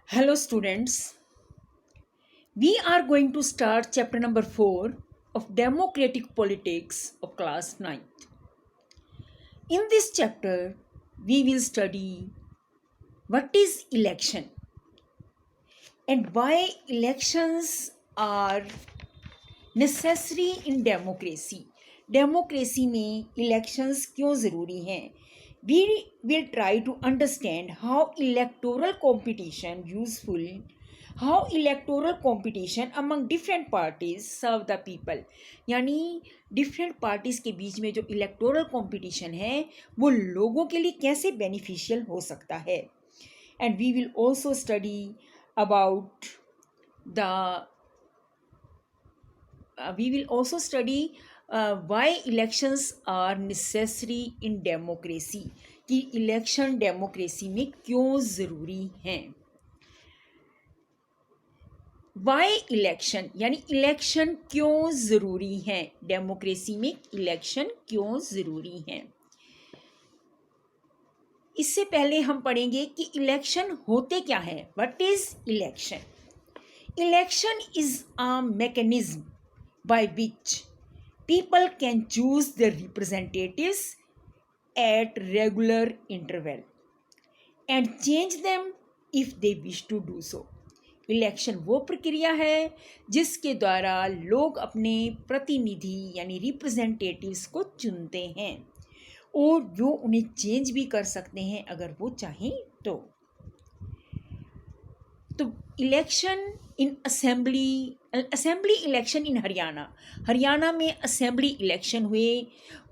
Hello, students. We are going to start chapter number 4 of Democratic Politics of class 9th. In this chapter, we will study what is election and why elections are necessary in democracy. Democracy में elections क्यों ज़रूरी हैं? We will try to understand how electoral competition among different parties serve the people. यानी different parties के बीच में जो electoral competition है वो लोगों के लिए कैसे beneficial हो सकता है. And we will also study about the why elections are necessary in democracy कि इलेक्शन डेमोक्रेसी में क्यों ज़रूरी हैं. वाई इलेक्शन यानी इलेक्शन क्यों ज़रूरी हैं. डेमोक्रेसी में इलेक्शन क्यों ज़रूरी हैं. इससे पहले हम पढ़ेंगे कि इलेक्शन होते क्या है. What is election. Election is a mechanism by which people can choose their representatives at regular interval and change them if they wish to do so. Election वो प्रक्रिया है जिसके द्वारा लोग अपने प्रतिनिधि यानी रिप्रेजेंटेटिव्स को चुनते हैं और वो उन्हें चेंज भी कर सकते हैं अगर वो चाहें तो election in assembly election in Haryana में असेंबली इलेक्शन हुए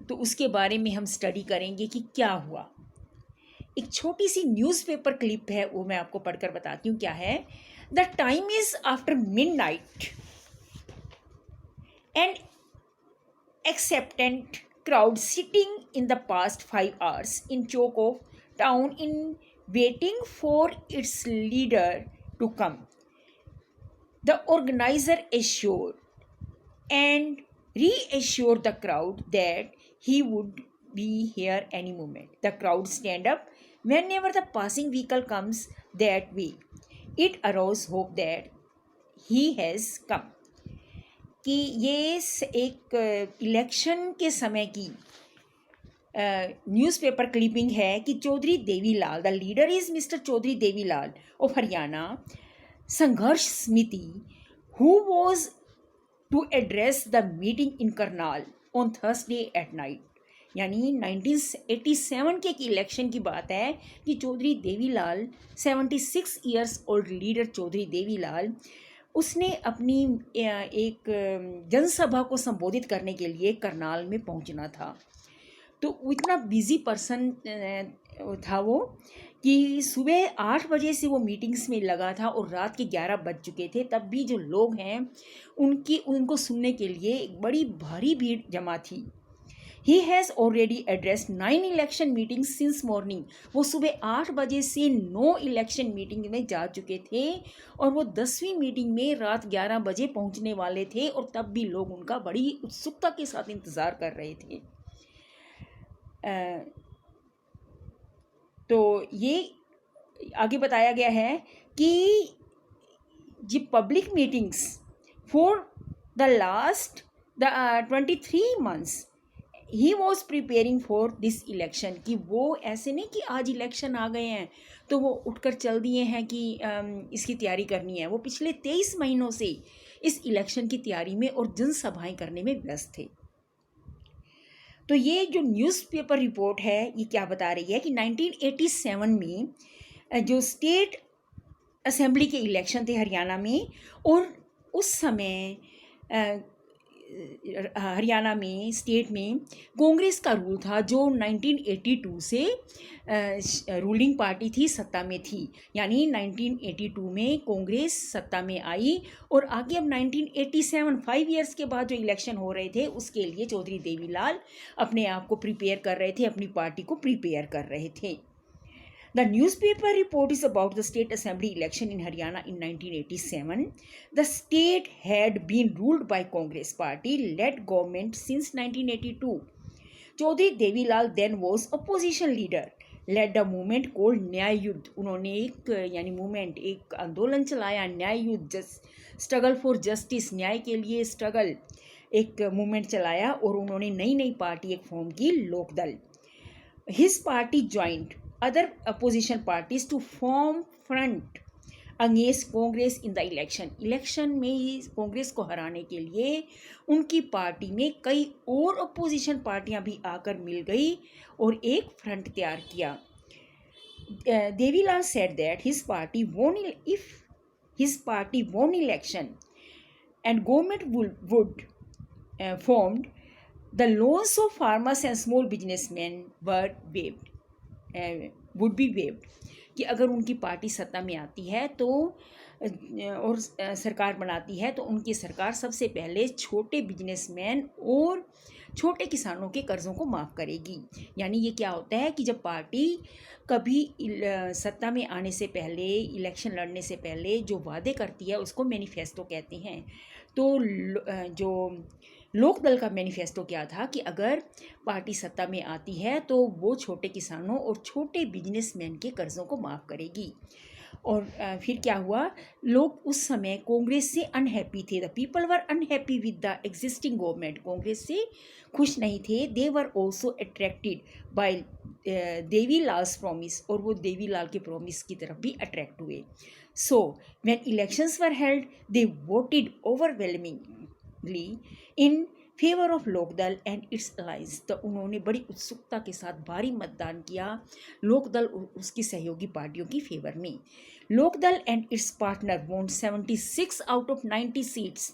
तो उसके बारे में हम स्टडी करेंगे कि क्या हुआ. एक छोटी सी न्यूज़पेपर क्लिप है वो मैं आपको पढ़कर बताती हूँ क्या है. The time is after midnight and acceptant crowd sitting in the past 5 hours in choke of town in waiting for its leader to come. The organizer assured and reassured the crowd that he would be here any moment. The crowd stand up whenever the passing vehicle comes that way. It aroused hope that he has come. कि ये एक election के समय की newspaper clipping है कि Chaudhary Devilal, the leader is mister Chaudhary Devilal of Haryana Sangharsh Samiti, who was to address the meeting in Karnal on Thursday at night. यानी 1987 के इलेक्शन की बात है कि Chaudhary Devilal 76 years old leader Chaudhary Devilal उसने अपनी एक जनसभा को संबोधित करने के लिए करनाल में पहुंचना था. तो इतना बिजी पर्सन था वो कि सुबह 8 बजे से वो मीटिंग्स में लगा था और रात के 11 बज चुके थे. तब भी जो लोग हैं उनको सुनने के लिए एक बड़ी भारी भीड़ जमा थी. He has already addressed 9 election meetings since morning. वो सुबह 8 बजे से 9 इलेक्शन मीटिंग में जा चुके थे और वो 10वीं मीटिंग में रात 11 बजे पहुंचने वाले थे और तब भी लोग उनका बड़ी उत्सुकता के साथ इंतज़ार कर रहे थे. तो ये आगे बताया गया है कि जी public meetings for the last 23 months he was preparing for this election. कि वो ऐसे नहीं कि आज इलेक्शन आ गए हैं तो वो उठकर चल दिए हैं कि इसकी तैयारी करनी है. वो पिछले 23 महीनों से इस इलेक्शन की तैयारी में और जनसभाएं करने में व्यस्त थे. तो ये जो न्यूज़पेपर रिपोर्ट है ये क्या बता रही है कि 1987 में जो स्टेट असेंबली के इलेक्शन थे हरियाणा में और उस समय हरियाणा में स्टेट में कांग्रेस का रूल था जो 1982 से रूलिंग पार्टी थी, सत्ता में थी. यानी 1982 में कांग्रेस सत्ता में आई और आगे अब 1987 5 इयर्स के बाद जो इलेक्शन हो रहे थे उसके लिए चौधरी देवीलाल अपने आप को प्रिपेयर कर रहे थे, अपनी पार्टी को प्रिपेयर कर रहे थे. The newspaper report is about the state assembly election in Haryana in 1987. The state had been ruled by Congress party-led government since 1982. Chaudhry Devilal then was opposition leader. Led a movement called Nyay Yudh, उन्होंने एक यानी movement, एक आंदोलन चलाया, न्याय युद्ध, struggle for justice, न्याय के लिए स्ट्रगल, एक मूवमेंट चलाया और उन्होंने नई नई पार्टी एक फॉर्म की, Lok Dal. His party joined other opposition parties to form front against Congress in the election में कांग्रेस को हराने के लिए उनकी पार्टी में कई और अपोजिशन पार्टियां भी आकर मिल गई और एक फ्रंट तैयार किया। Devilal said that his party won if his party won election and government would formed, the loans of farmers and small businessmen were waived, would be waived, कि अगर उनकी पार्टी सत्ता में आती है तो और सरकार बनाती है तो उनकी सरकार सबसे पहले छोटे बिजनेसमैन और छोटे किसानों के कर्ज़ों को माफ़ करेगी। यानी ये क्या होता है कि जब पार्टी कभी सत्ता में आने से पहले, इलेक्शन लड़ने से पहले जो वादे करती है उसको मैनिफेस्टो कहते हैं। तो जो लोकदल का मैनिफेस्टो क्या था कि अगर पार्टी सत्ता में आती है तो वो छोटे किसानों और छोटे बिजनेसमैन के कर्ज़ों को माफ़ करेगी। और फिर क्या हुआ, लोग उस समय कांग्रेस से अनहैप्पी थे, the people were unhappy with the existing government, Congress से खुश नहीं थे। They were also attracted by Devilal's promise, और वो देवीलाल के प्रॉमिस की तरफ भी अट्रैक्ट हुए। So when elections were held they voted overwhelmingly in favour of Lok Dal and its alliance, तो उन्होंने बड़ी उत्सुकता के साथ भारी मतदान किया लोकदल और उसकी सहयोगी पार्टियों की फेवर में। लोकदल एंड इट्स पार्टनर वोन 76 out of 90 seats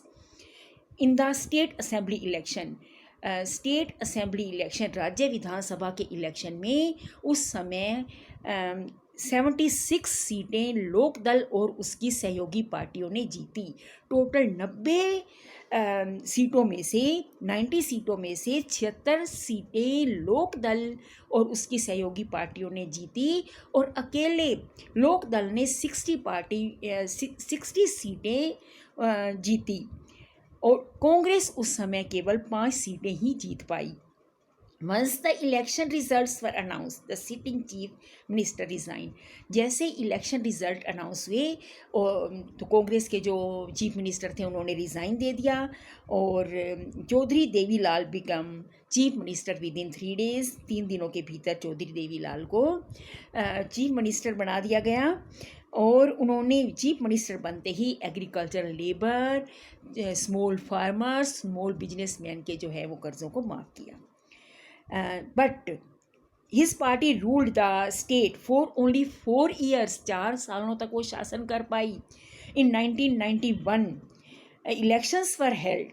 in the state assembly election. State assembly election, राज्य विधानसभा के इलेक्शन में उस समय 76 सीटें लोकदल और उसकी सहयोगी पार्टियों ने जीती। टोटल 90 सीटों में से 90 सीटों में से 76 सीटें लोकदल और उसकी सहयोगी पार्टियों ने जीती और अकेले लोकदल ने 60 सीटें जीती और कांग्रेस उस समय केवल 5 सीटें ही जीत पाई। Once the election results were announced, the sitting chief minister resigned. जैसे इलेक्शन रिजल्ट अनाउंस हुए तो कांग्रेस के जो चीफ मिनिस्टर थे उन्होंने रिज़ाइन दे दिया और Chaudhary Devi Lal become chief minister within 3 days, 3 दिनों के भीतर चौधरी देवीलाल को चीफ मिनिस्टर बना दिया गया। और उन्होंने चीफ मिनिस्टर बनते ही agriculture, labour, small farmers, small businessman के जो है वो कर्ज़ों को माफ़ किया। But his party ruled the state for only 4 years, 4 सालों तक वो शासन कर पाई। In 1991 elections were held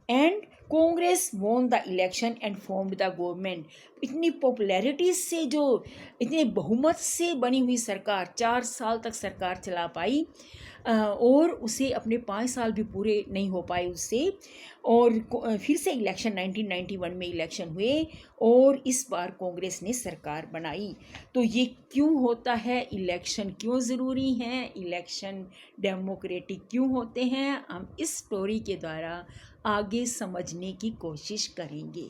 and Congress won the election and formed the government. इतनी पॉपुलैरिटी से, जो इतने बहुमत से बनी हुई सरकार 4 साल तक सरकार चला पाई और उसे अपने 5 साल भी पूरे नहीं हो पाए उससे, और फिर से इलेक्शन 1991 में इलेक्शन हुए और इस बार कांग्रेस ने सरकार बनाई। तो ये क्यों होता है, इलेक्शन क्यों ज़रूरी हैं, इलेक्शन डेमोक्रेटिक क्यों होते हैं, हम इस स्टोरी के द्वारा आगे समझने की कोशिश करेंगे।